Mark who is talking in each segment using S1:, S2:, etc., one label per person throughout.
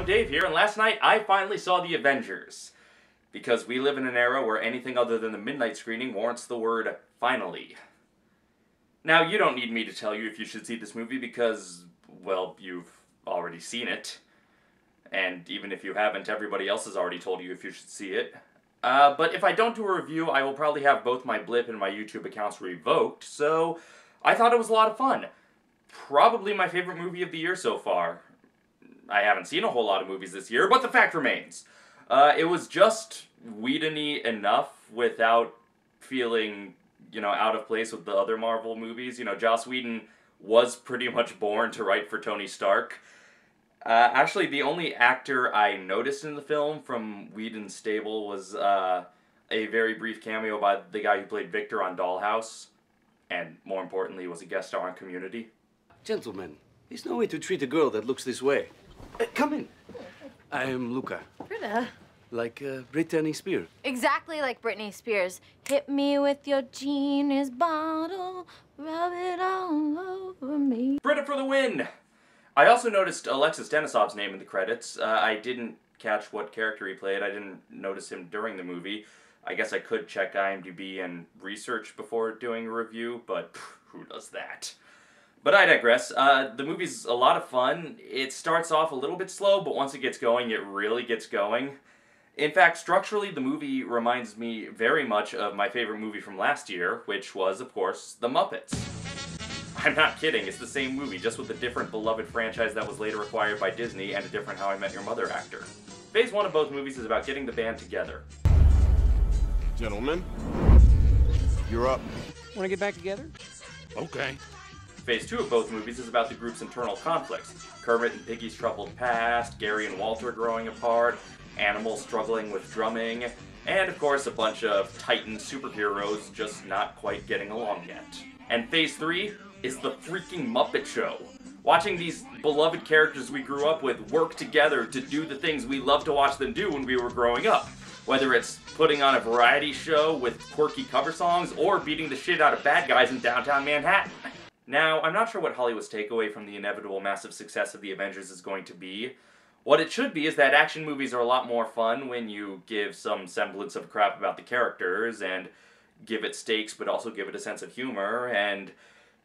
S1: everyone, Dave here, and last night I finally saw the Avengers. Because we live in an era where anything other than the midnight screening warrants the word finally. Now, you don't need me to tell you if you should see this movie because, well, you've already seen it. And even if you haven't, everybody else has already told you if you should see it. But if I don't do a review, I will probably have both my Blip and my YouTube accounts revoked, so I thought it was a lot of fun. Probably my favorite movie of the year so far. I haven't seen a whole lot of movies this year, but the fact remains. It was just Whedon-y enough without feeling, out of place with the other Marvel movies. Joss Whedon was pretty much born to write for Tony Stark. Actually, the only actor I noticed in the film from Whedon's stable was a very brief cameo by the guy who played Victor on Dollhouse, and more importantly, was a guest star on Community.
S2: Gentlemen, there's no way to treat a girl that looks this way. Come in. I am Luca.
S3: Britta.
S2: Like Britney Spears.
S3: Exactly like Britney Spears. Hit me with your genius bottle, rub it all over me.
S1: Britta for the win! I also noticed Alexis Denisov's name in the credits. I didn't catch what character he played. I didn't notice him during the movie. I guess I could check IMDb and research before doing a review, but who does that? But I digress. The movie's a lot of fun. It starts off a little bit slow, but once it gets going, it really gets going. In fact, structurally, the movie reminds me very much of my favorite movie from last year, which was, of course, The Muppets. I'm not kidding, it's the same movie, just with a different beloved franchise that was later acquired by Disney and a different How I Met Your Mother actor. Phase 1 of both movies is about getting the band together.
S4: Gentlemen, you're up.
S5: Want to get back together?
S4: Okay.
S1: Phase 2 of both movies is about the group's internal conflicts. Kermit and Piggy's troubled past, Gary and Walter growing apart, animals struggling with drumming, and of course a bunch of Titan superheroes just not quite getting along yet. And Phase 3 is the freaking Muppet Show. Watching these beloved characters we grew up with work together to do the things we loved to watch them do when we were growing up. Whether it's putting on a variety show with quirky cover songs or beating the shit out of bad guys in downtown Manhattan. Now, I'm not sure what Hollywood's takeaway from the inevitable massive success of the Avengers is going to be. What it should be is that action movies are a lot more fun when you give some semblance of crap about the characters and give it stakes but also give it a sense of humor and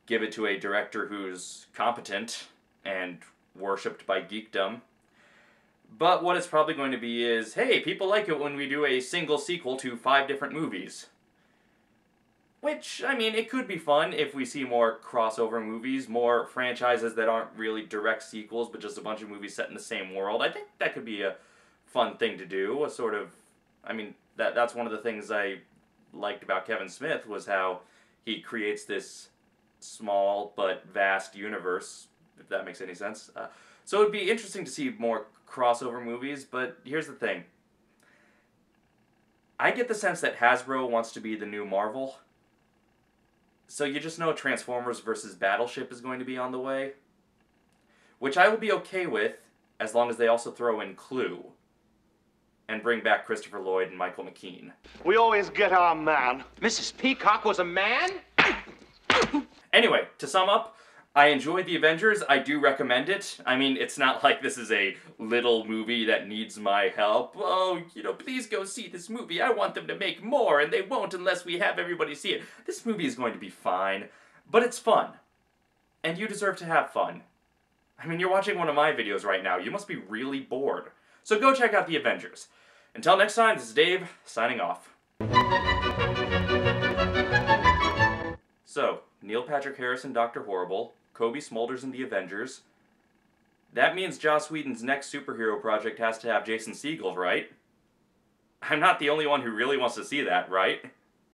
S1: give it to a director who's competent and worshipped by geekdom. But what it's probably going to be is, hey, people like it when we do a single sequel to 5 different movies. Which, I mean, it could be fun if we see more crossover movies, more franchises that aren't really direct sequels, but just a bunch of movies set in the same world. I think that could be a fun thing to do, a sort of, I mean, that's one of the things I liked about Kevin Smith, was how he creates this small but vast universe, if that makes any sense. So it would be interesting to see more crossover movies, but here's the thing. I get the sense that Hasbro wants to be the new Marvel. So you just know Transformers vs. Battleship is going to be on the way. Which I will be okay with, as long as they also throw in Clue. And bring back Christopher Lloyd and Michael McKean.
S6: We always get our man.
S5: Mrs. Peacock was a man?
S1: Anyway, to sum up, I enjoyed The Avengers. I do recommend it. I mean, it's not like this is a little movie that needs my help. Oh, please go see this movie. I want them to make more, and they won't unless we have everybody see it. This movie is going to be fine, but it's fun. And you deserve to have fun. I mean, you're watching one of my videos right now. You must be really bored. So go check out The Avengers. Until next time, this is Dave, signing off. So, Neil Patrick Harris in Dr. Horrible, Kobe Smulders in The Avengers. That means Joss Whedon's next superhero project has to have Jason Segel, right? I'm not the only one who really wants to see that, right?